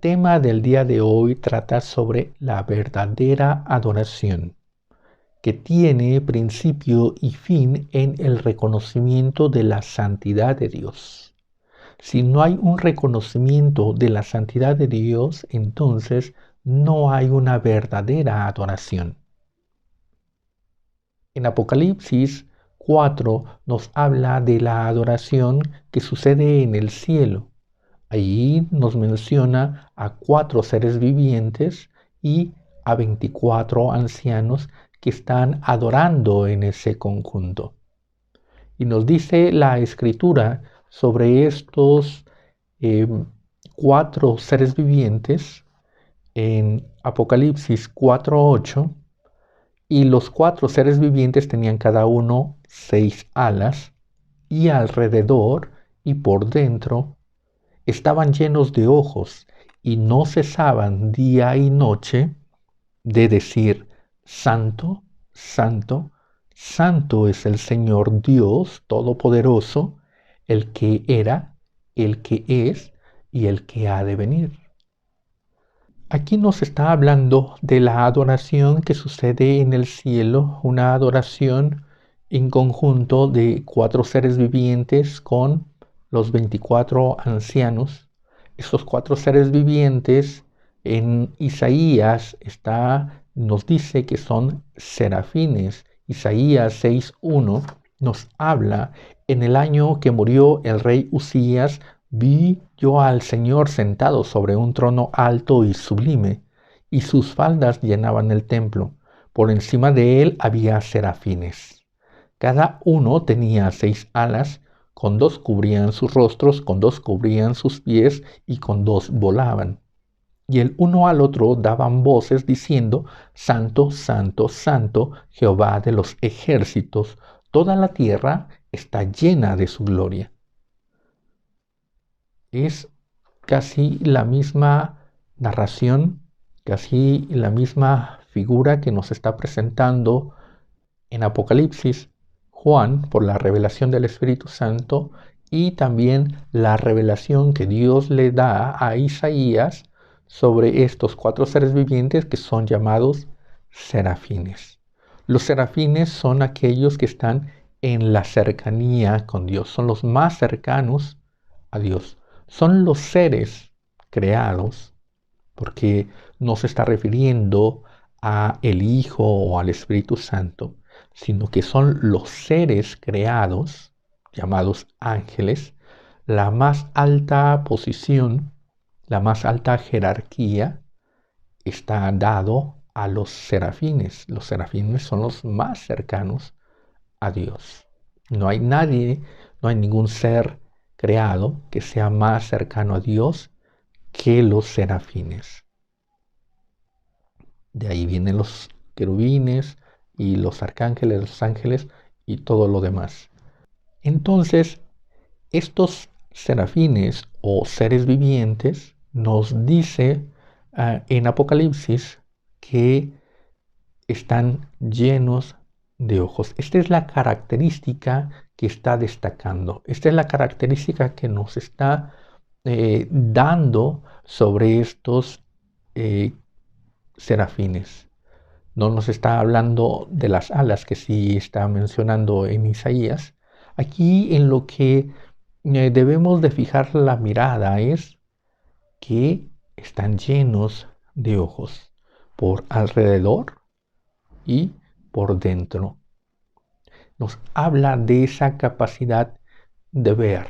tema del día de hoy trata sobre la verdadera adoración, que tiene principio y fin en el reconocimiento de la santidad de Dios. Si no hay un reconocimiento de la santidad de Dios, entonces no hay una verdadera adoración. En Apocalipsis 4 nos habla de la adoración que sucede en el cielo. Ahí nos menciona a 4 seres vivientes y a 24 ancianos que están adorando en ese conjunto. Y nos dice la escritura sobre estos 4 seres vivientes en Apocalipsis 4:8, y los 4 seres vivientes tenían cada uno 6 alas, y alrededor y por dentro estaban llenos de ojos, y no cesaban día y noche de decir: Santo, Santo, Santo es el Señor Dios Todopoderoso, el que era, el que es y el que ha de venir. Aquí nos está hablando de la adoración que sucede en el cielo, una adoración en conjunto de 4 seres vivientes con los 24 ancianos. Estos 4 seres vivientes en Isaías nos dice que son serafines. Isaías 6:1 nos habla: en el año que murió el rey Uzías, vi yo al Señor sentado sobre un trono alto y sublime, y sus faldas llenaban el templo. Por encima de él había serafines. Cada uno tenía 6 alas, con 2 cubrían sus rostros, con 2 cubrían sus pies, y con 2 volaban. Y el uno al otro daban voces diciendo: Santo, Santo, Santo, Jehová de los ejércitos, toda la tierra está llena de su gloria. Es casi la misma narración, casi la misma figura que nos está presentando en Apocalipsis Juan por la revelación del Espíritu Santo, y también la revelación que Dios le da a Isaías sobre estos 4 seres vivientes que son llamados serafines. Los serafines son aquellos que están en la cercanía con Dios, son los más cercanos a Dios. Son los seres creados, porque no se está refiriendo a el Hijo o al Espíritu Santo, sino que son los seres creados, llamados ángeles, la más alta posición, la más alta jerarquía está dado a los serafines. Los serafines son los más cercanos a Dios. No hay nadie, no hay ningún ser creado que sea más cercano a Dios que los serafines. De ahí vienen los querubines y los arcángeles, los ángeles y todo lo demás. Entonces, estos serafines o seres vivientes nos dice en Apocalipsis que están llenos de ojos. Esta es la característica que está destacando. Esta es la característica que nos está dando sobre estos serafines. No nos está hablando de las alas que sí está mencionando en Isaías. Aquí en lo que debemos de fijar la mirada es que están llenos de ojos por alrededor y por dentro. Nos habla de esa capacidad de ver.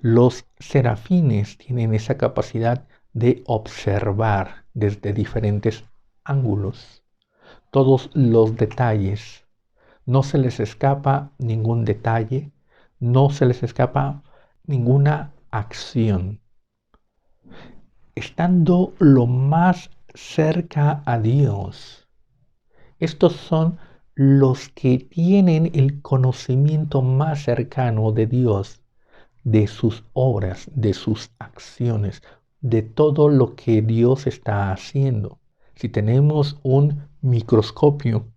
Los serafines tienen esa capacidad de observar desde diferentes ángulos todos los detalles. No se les escapa ningún detalle, no se les escapa ninguna acción. Estando lo más cerca a Dios, estos son los que tienen el conocimiento más cercano de Dios, de sus obras, de sus acciones, de todo lo que Dios está haciendo. Si tenemos un microscopio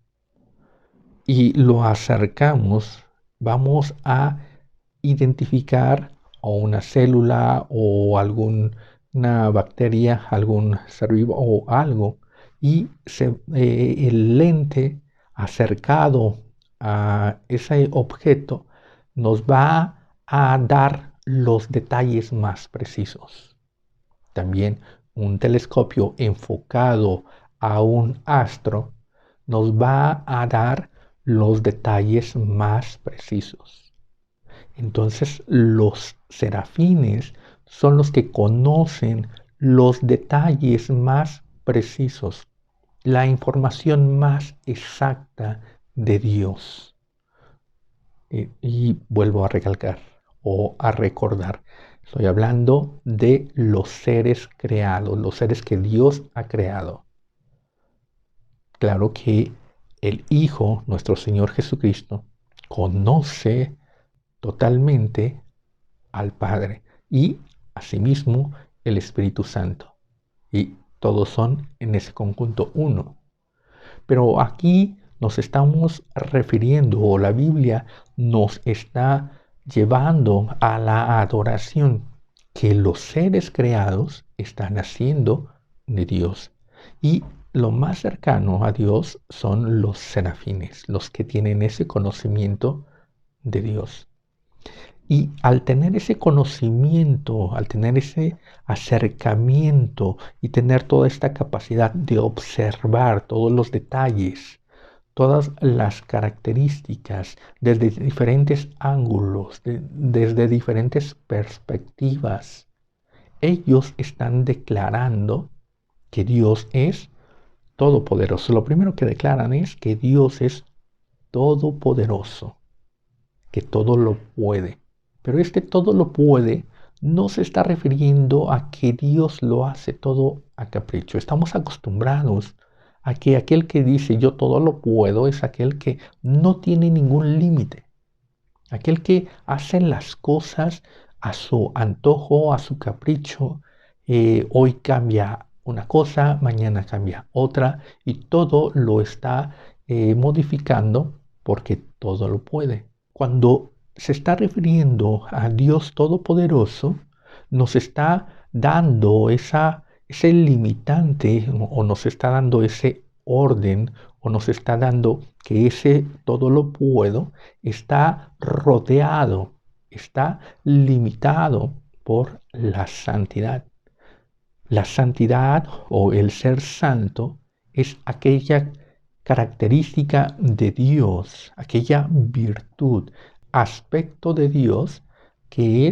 y lo acercamos, vamos a identificar o una célula o algún una bacteria, algún ser vivo o algo, y el lente acercado a ese objeto nos va a dar los detalles más precisos. También un telescopio enfocado a un astro nos va a dar los detalles más precisos. Entonces los serafines son los que conocen los detalles más precisos, la información más exacta de Dios. Y vuelvo a recalcar o a recordar, estoy hablando de los seres creados, los seres que Dios ha creado. Claro que el Hijo, nuestro Señor Jesucristo, conoce totalmente al Padre y asimismo el Espíritu Santo. Y todos son en ese conjunto uno. Pero aquí nos estamos refiriendo, o la Biblia nos está llevando a la adoración que los seres creados están haciendo de Dios. Y lo más cercano a Dios son los serafines, los que tienen ese conocimiento de Dios. Y al tener ese conocimiento, al tener ese acercamiento y tener toda esta capacidad de observar todos los detalles, todas las características desde diferentes ángulos, desde diferentes perspectivas, ellos están declarando que Dios es todopoderoso. Lo primero que declaran es que Dios es todopoderoso, que todo lo puede. Pero este todo lo puede no se está refiriendo a que Dios lo hace todo a capricho. Estamos acostumbrados a que aquel que dice yo todo lo puedo es aquel que no tiene ningún límite. Aquel que hace las cosas a su antojo, a su capricho. Hoy cambia una cosa, mañana cambia otra y todo lo está modificando porque todo lo puede. Cuando se está refiriendo a Dios Todopoderoso, nos está dando ese limitante o nos está dando ese orden o nos está dando que ese todo lo puedo está rodeado, está limitado por la santidad. La santidad o el ser santo es aquella característica de Dios, aquella virtud, aspecto de Dios que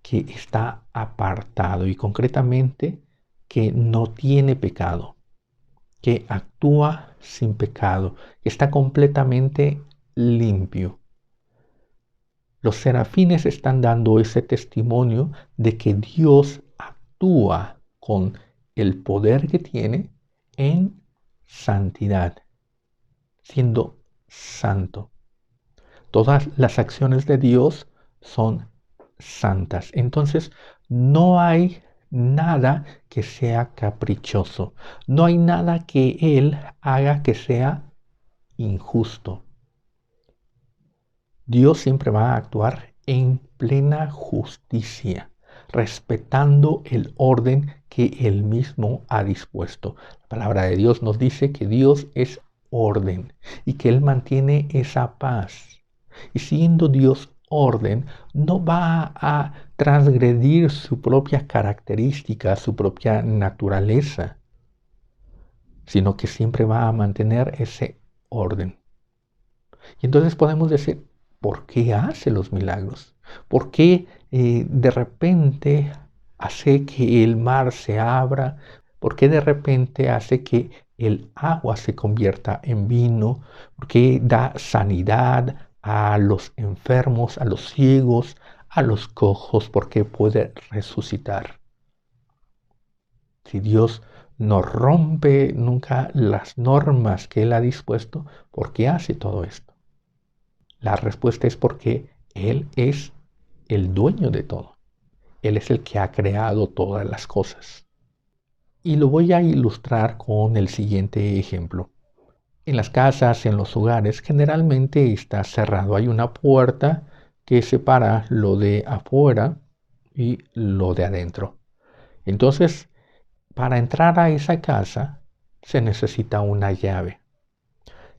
está apartado y concretamente que no tiene pecado, que actúa sin pecado, que está completamente limpio. Los serafines están dando ese testimonio de que Dios actúa con el poder que tiene en santidad, siendo santo. Todas las acciones de Dios son santas. Entonces, no hay nada que sea caprichoso. No hay nada que Él haga que sea injusto. Dios siempre va a actuar en plena justicia, respetando el orden que Él mismo ha dispuesto. La palabra de Dios nos dice que Dios es orden y que Él mantiene esa paz. Y siendo Dios orden, no va a transgredir su propia característica, su propia naturaleza, sino que siempre va a mantener ese orden. Y entonces podemos decir, ¿por qué hace los milagros? ¿Por qué de repente hace que el mar se abra? ¿Por qué de repente hace que el agua se convierta en vino? ¿Por qué da sanidad a los enfermos, a los ciegos, a los cojos? ¿Por qué puede resucitar? Si Dios no rompe nunca las normas que Él ha dispuesto, ¿por qué hace todo esto? La respuesta es porque Él es el dueño de todo. Él es el que ha creado todas las cosas. Y lo voy a ilustrar con el siguiente ejemplo. En las casas, en los hogares, generalmente está cerrado. Hay una puerta que separa lo de afuera y lo de adentro. Entonces, para entrar a esa casa se necesita una llave.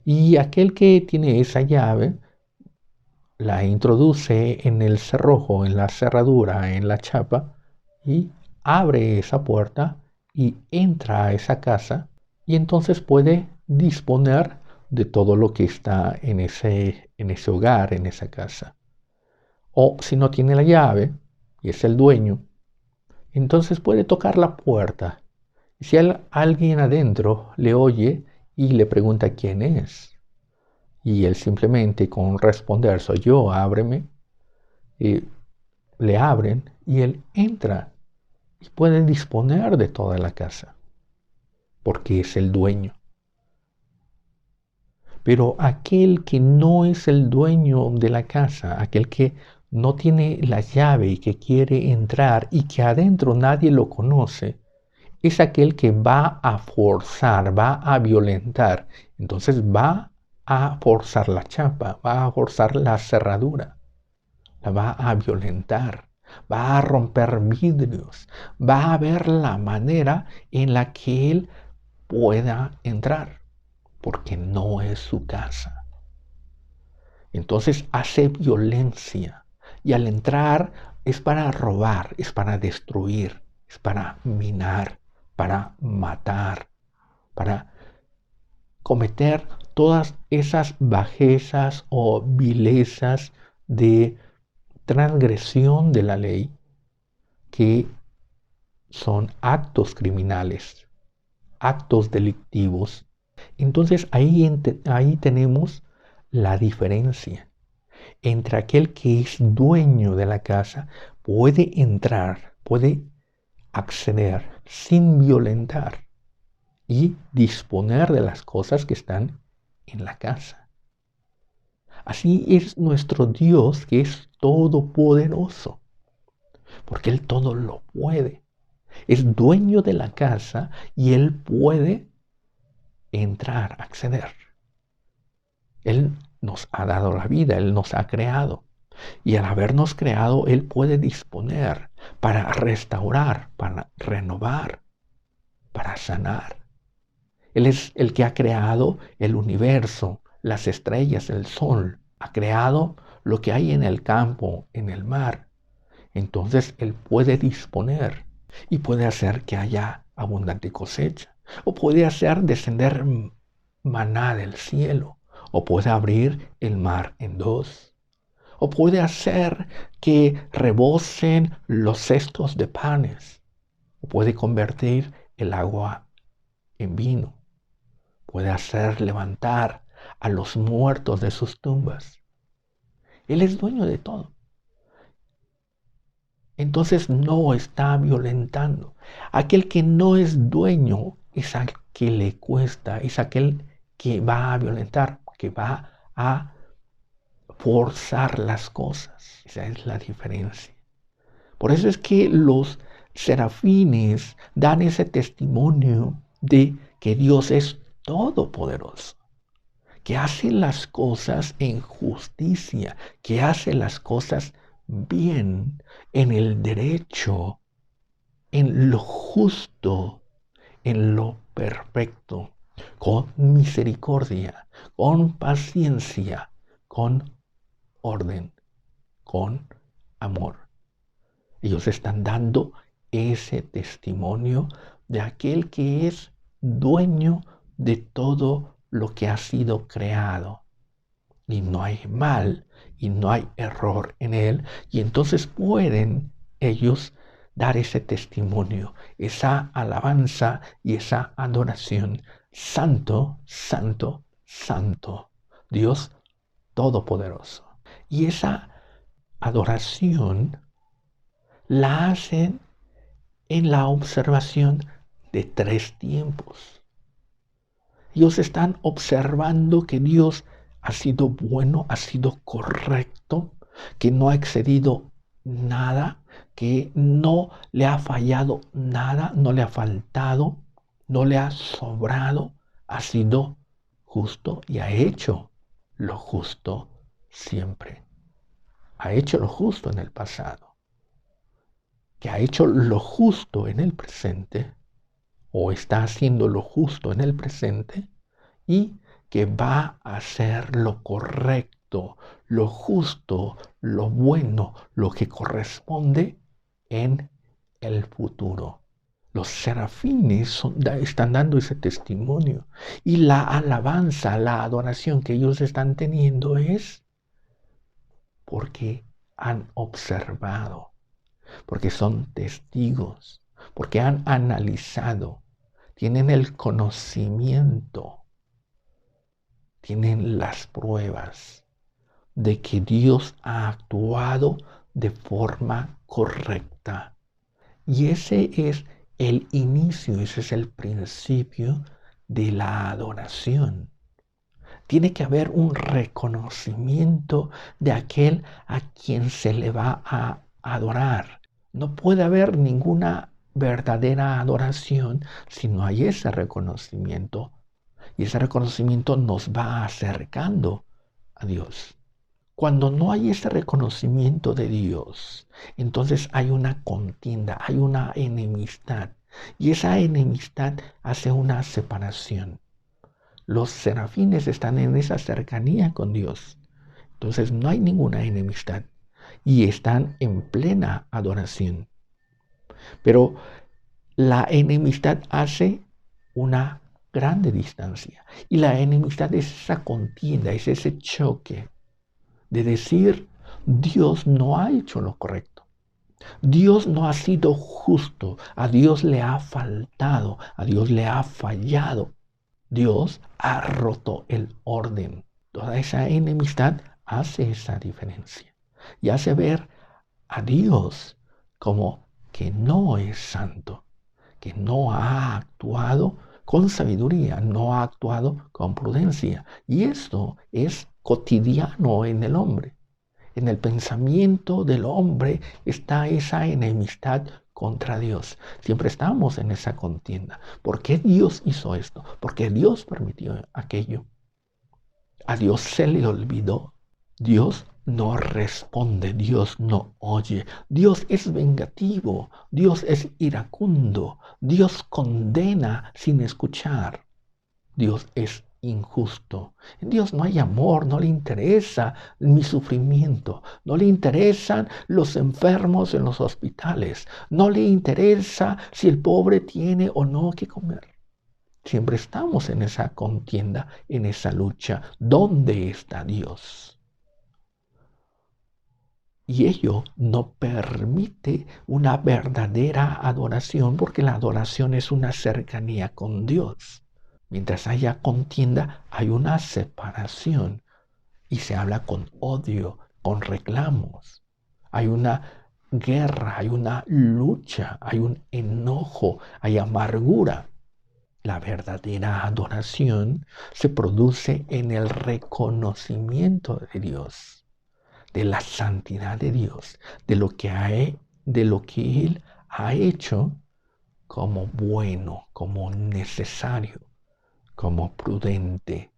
Y aquel que tiene esa llave la introduce en el cerrojo, en la cerradura, en la chapa, y abre esa puerta y entra a esa casa y entonces puede disponer de todo lo que está en ese hogar, en esa casa. O si no tiene la llave y es el dueño, entonces puede tocar la puerta. Y si alguien adentro le oye y le pregunta quién es, y él simplemente con responder soy yo, ábreme, le abren y él entra y puede disponer de toda la casa, porque es el dueño. Pero aquel que no es el dueño de la casa, aquel que no tiene la llave y que quiere entrar y que adentro nadie lo conoce, es aquel que va a forzar, va a violentar. Entonces va a forzar la chapa, va a forzar la cerradura, la va a violentar, va a romper vidrios, va a ver la manera en la que él pueda entrar, porque no es su casa. Entonces hace violencia y al entrar es para robar, es para destruir, es para minar, para matar, para cometer todas esas bajezas o vilezas de transgresión de la ley que son actos criminales, actos delictivos. Entonces ahí tenemos la diferencia entre aquel que es dueño de la casa, puede entrar, puede acceder sin violentar y disponer de las cosas que están en la casa. Así es nuestro Dios, que es todopoderoso, porque Él todo lo puede. Es dueño de la casa y Él puede entrar, acceder. Él nos ha dado la vida, Él nos ha creado. Y al habernos creado, Él puede disponer para restaurar, para renovar, para sanar. Él es el que ha creado el universo, las estrellas, el sol. Ha creado lo que hay en el campo, en el mar. Entonces Él puede disponer y puede hacer que haya abundante cosecha. O puede hacer descender maná del cielo. O puede abrir el mar en dos. O puede hacer que rebosen los cestos de panes. O puede convertir el agua en vino. Puede hacer levantar a los muertos de sus tumbas. Él es dueño de todo. Entonces no está violentando. Aquel que no es dueño es al que le cuesta, es aquel que va a violentar, que va a forzar las cosas. Esa es la diferencia. Por eso es que los serafines dan ese testimonio de que Dios es todopoderoso, que hace las cosas en justicia, que hace las cosas bien, en el derecho, en lo justo, en lo perfecto, con misericordia, con paciencia, con orden, con amor. Ellos están dando ese testimonio de aquel que es dueño de todo lo que ha sido creado. Y no hay mal y no hay error en él. Y entonces pueden ellos dar ese testimonio, esa alabanza y esa adoración. Santo, santo, santo, Dios Todopoderoso. Y esa adoración la hacen en la observación de tres tiempos. Ellos están observando que Dios ha sido bueno, ha sido correcto, que no ha excedido nada, que no le ha fallado nada, no le ha faltado, no le ha sobrado, ha sido justo y ha hecho lo justo siempre. Ha hecho lo justo en el pasado. que ha hecho lo justo en el presente o está haciendo lo justo en el presente y que va a hacer lo correcto, lo justo, lo bueno, lo que corresponde en el futuro. Los serafines están dando ese testimonio y la alabanza, la adoración que ellos están teniendo es porque han observado, porque son testigos, porque han analizado, tienen el conocimiento, tienen las pruebas de que Dios ha actuado de forma correcta. Y ese es el inicio, ese es el principio de la adoración. Tiene que haber un reconocimiento de aquel a quien se le va a adorar. No puede haber ninguna verdadera adoración si no hay ese reconocimiento. Y ese reconocimiento nos va acercando a Dios. Cuando no hay ese reconocimiento de Dios, entonces hay una contienda, hay una enemistad. Y esa enemistad hace una separación. Los serafines están en esa cercanía con Dios. Entonces no hay ninguna enemistad. Y están en plena adoración. Pero la enemistad hace una grande distancia. Y la enemistad es esa contienda, es ese choque de decir, Dios no ha hecho lo correcto. Dios no ha sido justo. A Dios le ha faltado. A Dios le ha fallado. Dios ha roto el orden. Toda esa enemistad hace esa diferencia. Y hace ver a Dios como que no es santo, que no ha actuado con sabiduría, no ha actuado con prudencia. Y esto es cotidiano en el hombre. En el pensamiento del hombre está esa enemistad contra Dios. Siempre estamos en esa contienda. ¿Por qué Dios hizo esto? ¿Por qué Dios permitió aquello? A Dios se le olvidó. Dios no responde, Dios no oye. Dios es vengativo, Dios es iracundo, Dios condena sin escuchar. Dios es injusto. En Dios no hay amor, no le interesa mi sufrimiento, no le interesan los enfermos en los hospitales, no le interesa si el pobre tiene o no que comer. Siempre estamos en esa contienda, en esa lucha. ¿Dónde está Dios? Y ello no permite una verdadera adoración porque la adoración es una cercanía con Dios. Mientras haya contienda, hay una separación y se habla con odio, con reclamos. Hay una guerra, hay una lucha, hay un enojo, hay amargura. La verdadera adoración se produce en el reconocimiento de Dios, de la santidad de Dios, de lo que Él ha hecho como bueno, como necesario, como prudente.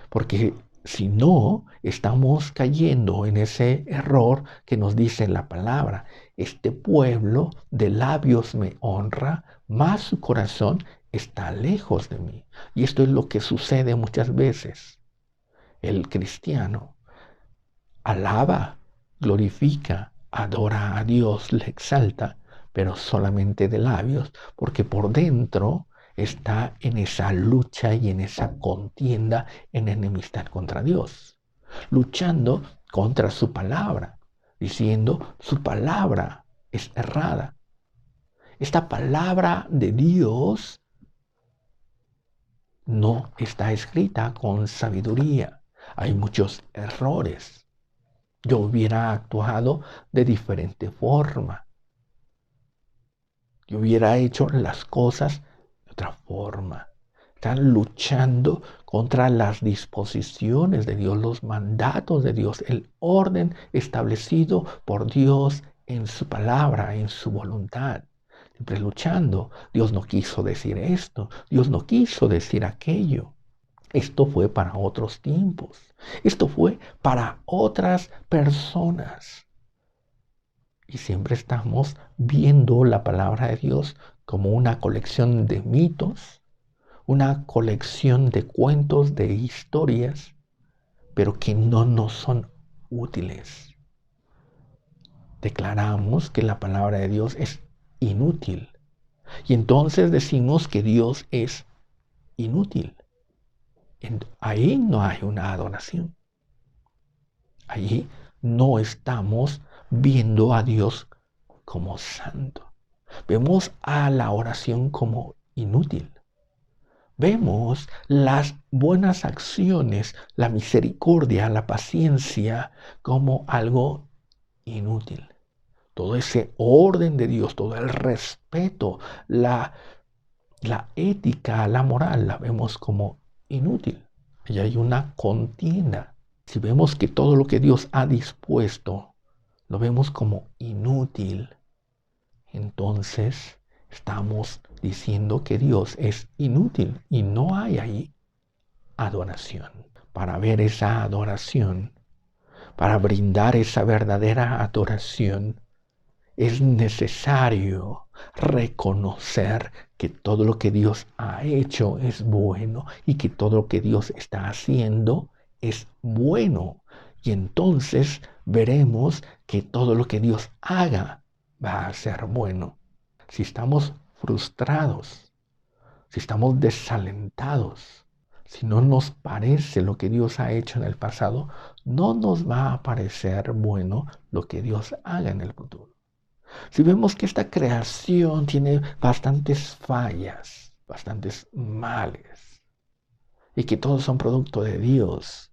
Porque si no, estamos cayendo en ese error que nos dice la palabra. Este pueblo de labios me honra, mas su corazón está lejos de mí. Y esto es lo que sucede muchas veces. El cristiano alaba, glorifica, adora a Dios, le exalta, pero solamente de labios, porque por dentro está en esa lucha y en esa contienda, en enemistad contra Dios, luchando contra su palabra, diciendo su palabra es errada. Esta palabra de Dios no está escrita con sabiduría. Hay muchos errores. Yo hubiera actuado de diferente forma. Yo hubiera hecho las cosas de otra forma. Están luchando contra las disposiciones de Dios, los mandatos de Dios, el orden establecido por Dios en su palabra, en su voluntad. Siempre luchando. Dios no quiso decir esto, Dios no quiso decir aquello. Esto fue para otros tiempos. Esto fue para otras personas. Y siempre estamos viendo la palabra de Dios como una colección de mitos, una colección de cuentos, de historias, pero que no nos son útiles. Declaramos que la palabra de Dios es inútil. Y entonces decimos que Dios es inútil. Ahí no hay una adoración. Allí no estamos viendo a Dios como santo. Vemos a la oración como inútil. Vemos las buenas acciones, la misericordia, la paciencia como algo inútil. Todo ese orden de Dios, todo el respeto, la ética, la moral, la vemos como inútil. Y hay una contienda. Si vemos que todo lo que Dios ha dispuesto lo vemos como inútil, entonces estamos diciendo que Dios es inútil y no hay ahí adoración. Para ver esa adoración, para brindar esa verdadera adoración, es necesario reconocer que todo lo que Dios ha hecho es bueno y que todo lo que Dios está haciendo es bueno. Y entonces veremos que todo lo que Dios haga va a ser bueno. Si estamos frustrados, si estamos desalentados, si no nos parece lo que Dios ha hecho en el pasado, no nos va a parecer bueno lo que Dios haga en el futuro. Si vemos que esta creación tiene bastantes fallas, bastantes males, y que todos son producto de Dios,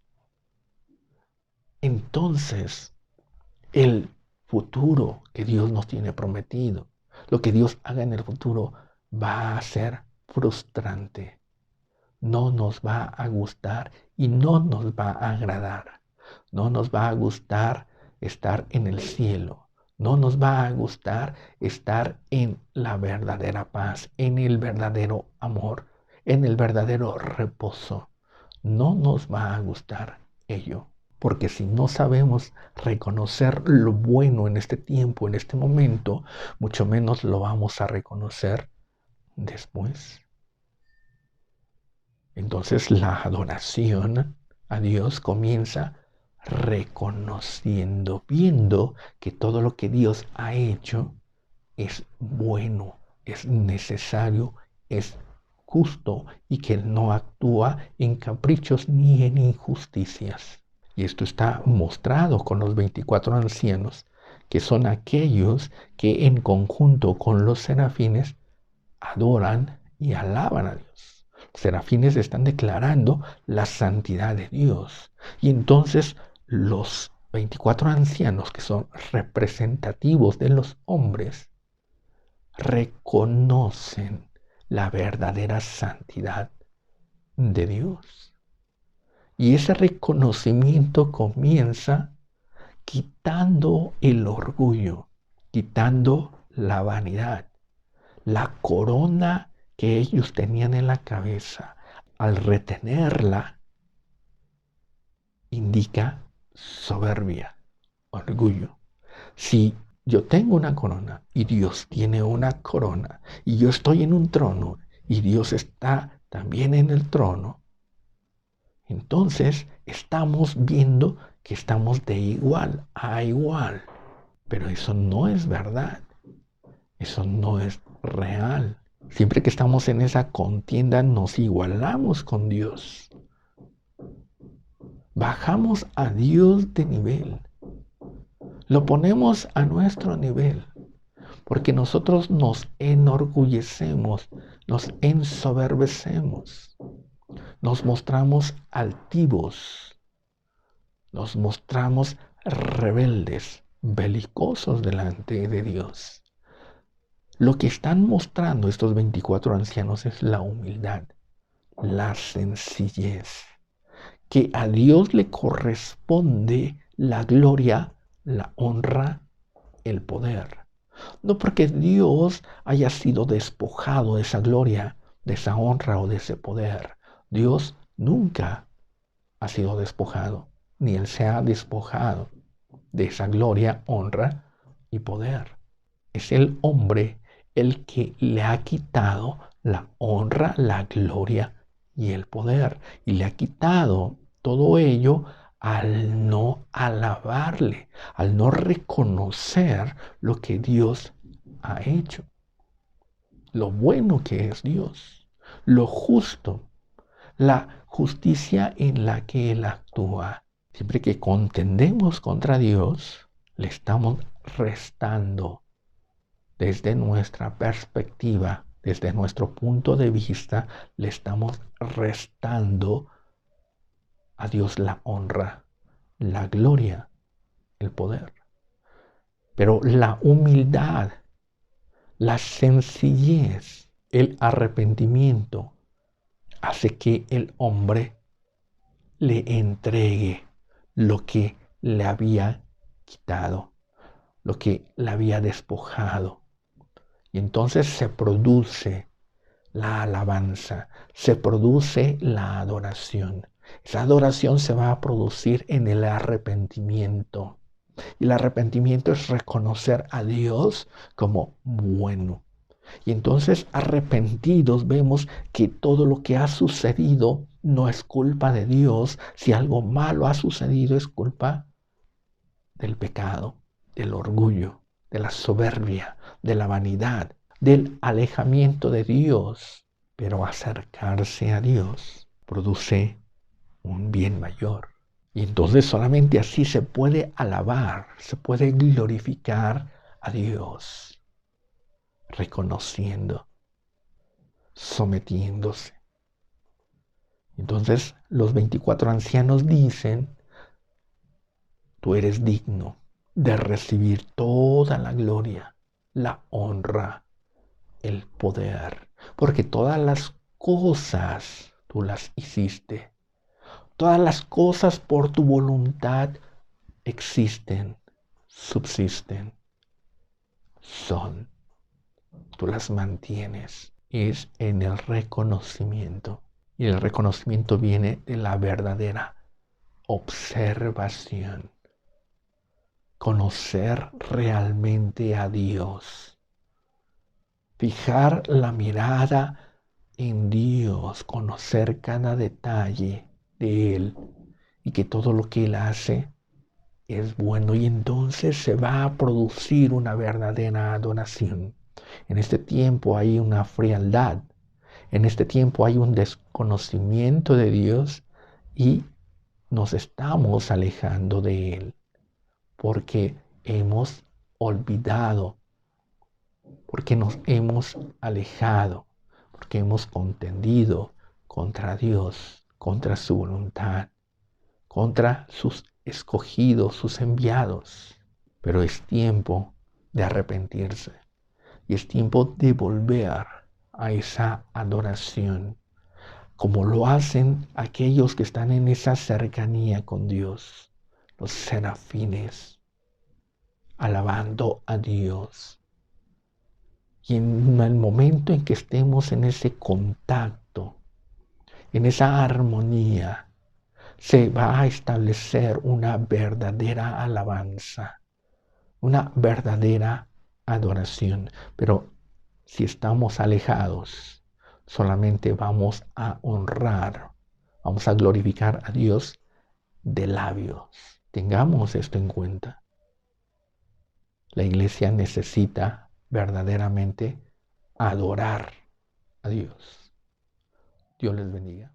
entonces el futuro que Dios nos tiene prometido, lo que Dios haga en el futuro, va a ser frustrante. No nos va a gustar y no nos va a agradar. No nos va a gustar estar en el cielo. No nos va a gustar estar en la verdadera paz, en el verdadero amor, en el verdadero reposo. No nos va a gustar ello, porque si no sabemos reconocer lo bueno en este tiempo, en este momento, mucho menos lo vamos a reconocer después. Entonces la adoración a Dios comienza reconociendo, viendo que todo lo que Dios ha hecho es bueno, es necesario, es justo y que Él no actúa en caprichos ni en injusticias. Y esto está mostrado con los 24 ancianos, que son aquellos que en conjunto con los serafines adoran y alaban a Dios. Los serafines están declarando la santidad de Dios. Y entonces los 24 ancianos, que son representativos de los hombres, reconocen la verdadera santidad de Dios. Y ese reconocimiento comienza quitando el orgullo, quitando la vanidad, la corona que ellos tenían en la cabeza. Al retenerla, indica soberbia, orgullo. Si yo tengo una corona y Dios tiene una corona y yo estoy en un trono y Dios está también en el trono, entonces estamos viendo que estamos de igual a igual. Pero eso no es verdad. Eso no es real. Siempre que estamos en esa contienda nos igualamos con Dios. Bajamos a Dios de nivel. Lo ponemos a nuestro nivel. Porque nosotros nos enorgullecemos, nos ensoberbecemos. Nos mostramos altivos, nos mostramos rebeldes, belicosos delante de Dios. Lo que están mostrando estos 24 ancianos es la humildad, la sencillez, que a Dios le corresponde la gloria, la honra, el poder. No porque Dios haya sido despojado de esa gloria, de esa honra o de ese poder. Dios nunca ha sido despojado, ni Él se ha despojado de esa gloria, honra y poder. Es el hombre el que le ha quitado la honra, la gloria y el poder. Y le ha quitado todo ello al no alabarle, al no reconocer lo que Dios ha hecho, lo bueno que es Dios, lo justo, la justicia en la que Él actúa. Siempre que contendemos contra Dios, le estamos restando desde nuestra perspectiva, desde nuestro punto de vista, le estamos restando a Dios la honra, la gloria, el poder. Pero la humildad, la sencillez, el arrepentimiento hace que el hombre le entregue lo que le había quitado, lo que le había despojado. Y entonces se produce la alabanza, se produce la adoración. Esa adoración se va a producir en el arrepentimiento. Y el arrepentimiento es reconocer a Dios como bueno. Y entonces arrepentidos vemos que todo lo que ha sucedido no es culpa de Dios. Si algo malo ha sucedido es culpa del pecado, del orgullo, de la soberbia, de la vanidad, del alejamiento de Dios. Pero acercarse a Dios produce un bien mayor. Y entonces solamente así se puede alabar, se puede glorificar a Dios, reconociendo, sometiéndose. Entonces los 24 ancianos dicen, tú eres digno de recibir toda la gloria, la honra, el poder, porque todas las cosas tú las hiciste. Todas las cosas por tu voluntad existen, subsisten, son. Tú las mantienes. Es en el reconocimiento. Y el reconocimiento viene de la verdadera observación. Conocer realmente a Dios. Fijar la mirada en Dios. Conocer cada detalle de Él. Y que todo lo que Él hace es bueno. Y entonces se va a producir una verdadera adoración. En este tiempo hay una frialdad. En este tiempo hay un desconocimiento de Dios y nos estamos alejando de Él porque hemos olvidado, porque nos hemos alejado, porque hemos contendido contra Dios, contra su voluntad, contra sus escogidos, sus enviados. Pero es tiempo de arrepentirse y es tiempo de volver a esa adoración, como lo hacen aquellos que están en esa cercanía con Dios, los serafines, alabando a Dios. Y en el momento en que estemos en ese contacto, en esa armonía, se va a establecer una verdadera alabanza, una verdadera adoración. Pero si estamos alejados, solamente vamos a honrar, vamos a glorificar a Dios de labios. Tengamos esto en cuenta. La iglesia necesita verdaderamente adorar a Dios. Dios les bendiga.